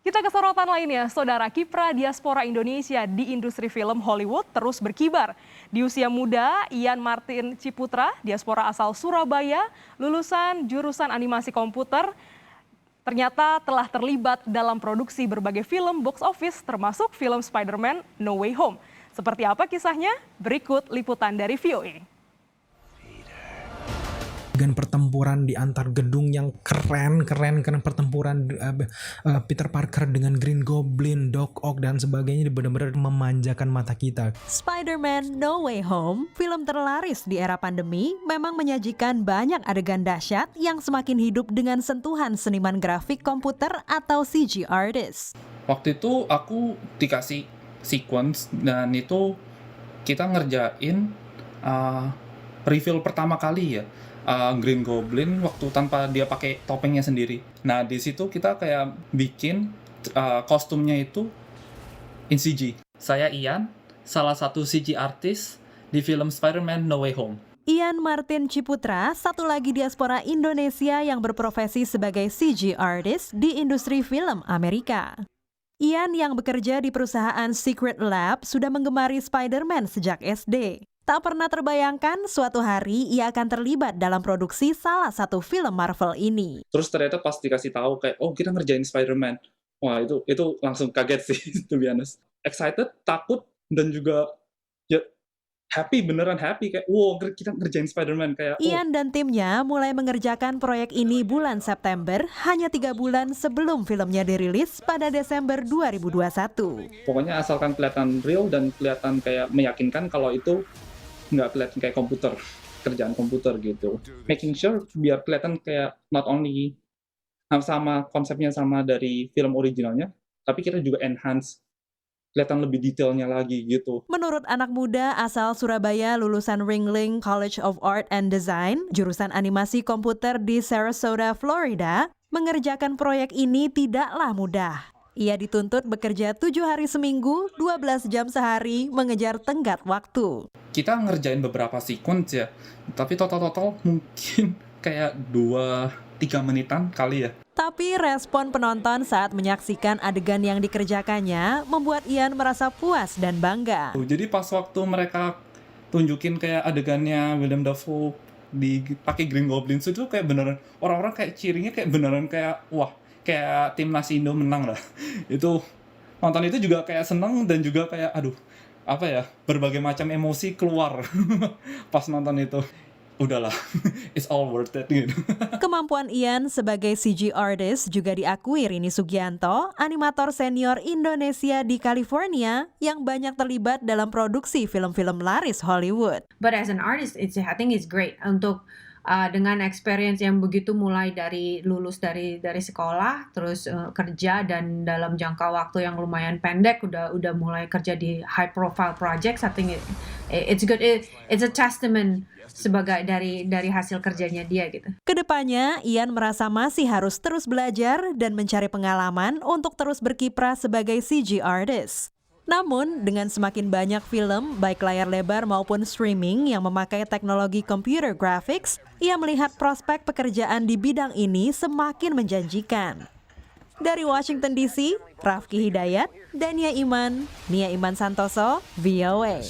Kita ke sorotan lainnya, Saudara, kiprah diaspora Indonesia di industri film Hollywood terus berkibar. Di usia muda, Ian Martin Ciputra, diaspora asal Surabaya, lulusan jurusan animasi komputer, ternyata telah terlibat dalam produksi berbagai film box office termasuk film Spider-Man No Way Home. Seperti apa kisahnya? Berikut liputan dari VOA. Dengan pertempuran di antar gedung yang keren pertempuran Peter Parker dengan Green Goblin, Doc Ock dan sebagainya benar-benar memanjakan mata kita. Spider-Man No Way Home, film terlaris di era pandemi, memang menyajikan banyak adegan dahsyat yang semakin hidup dengan sentuhan seniman grafik komputer atau CG artist. Waktu itu aku dikasih sequence dan itu kita ngerjain reveal pertama kali ya. Green Goblin waktu tanpa dia pakai topengnya sendiri. Nah di situ kita kayak bikin kostumnya itu in CG. Saya Ian, salah satu CG artis di film Spider-Man No Way Home. Ian Martin Ciputra, satu lagi diaspora Indonesia yang berprofesi sebagai CG artist di industri film Amerika. Ian yang bekerja di perusahaan Secret Lab sudah menggemari Spider-Man sejak SD. Tak pernah terbayangkan suatu hari ia akan terlibat dalam produksi salah satu film Marvel ini. Terus ternyata pas dikasih tahu kayak, oh kita ngerjain Spider-Man. Wah itu langsung kaget sih, to be honest. Excited, takut, dan juga ya happy, beneran happy. Kayak, wow kita ngerjain Spider-Man. Kayak, Ian dan timnya mulai mengerjakan proyek ini bulan September, hanya 3 bulan sebelum filmnya dirilis pada Desember 2021. Pokoknya asalkan kelihatan real dan kelihatan kayak meyakinkan kalau itu nggak kelihatan kayak komputer, kerjaan komputer gitu. Making sure biar kelihatan kayak not only sama konsepnya sama dari film originalnya, tapi kita juga enhance, kelihatan lebih detailnya lagi gitu. Menurut anak muda asal Surabaya lulusan Ringling College of Art and Design, jurusan animasi komputer di Sarasota, Florida, mengerjakan proyek ini tidaklah mudah. Ia dituntut bekerja 7 hari seminggu, 12 jam sehari, mengejar tenggat waktu. Kita ngerjain beberapa sequence ya, tapi total mungkin kayak 2-3 menitan kali ya. Tapi respon penonton saat menyaksikan adegan yang dikerjakannya membuat Ian merasa puas dan bangga. Jadi pas waktu mereka tunjukin kayak adegannya Willem Dafoe dipakai Green Goblin itu kayak beneran, orang-orang kayak cheeringnya kayak beneran kayak wah, kayak timnas Indo menang lah. Itu nonton itu juga kayak seneng dan juga kayak aduh apa ya, berbagai macam emosi keluar pas nonton itu. Udahlah, it's all worth it gitu. Kemampuan Ian sebagai CG artist juga diakui Rini Sugianto, animator senior Indonesia di California yang banyak terlibat dalam produksi film-film laris Hollywood. But as an artist, I think it's great untuk dengan experience yang begitu, mulai dari lulus dari sekolah, terus kerja, dan dalam jangka waktu yang lumayan pendek udah mulai kerja di high profile projects. I think it's good. It's a testament sebagai dari hasil kerjanya dia gitu. Kedepannya, Ian merasa masih harus terus belajar dan mencari pengalaman untuk terus berkiprah sebagai CG artist. Namun, dengan semakin banyak film, baik layar lebar maupun streaming yang memakai teknologi computer graphics, ia melihat prospek pekerjaan di bidang ini semakin menjanjikan. Dari Washington DC, Rafki Hidayat, Dania Iman, Nia Iman Santoso, VOA.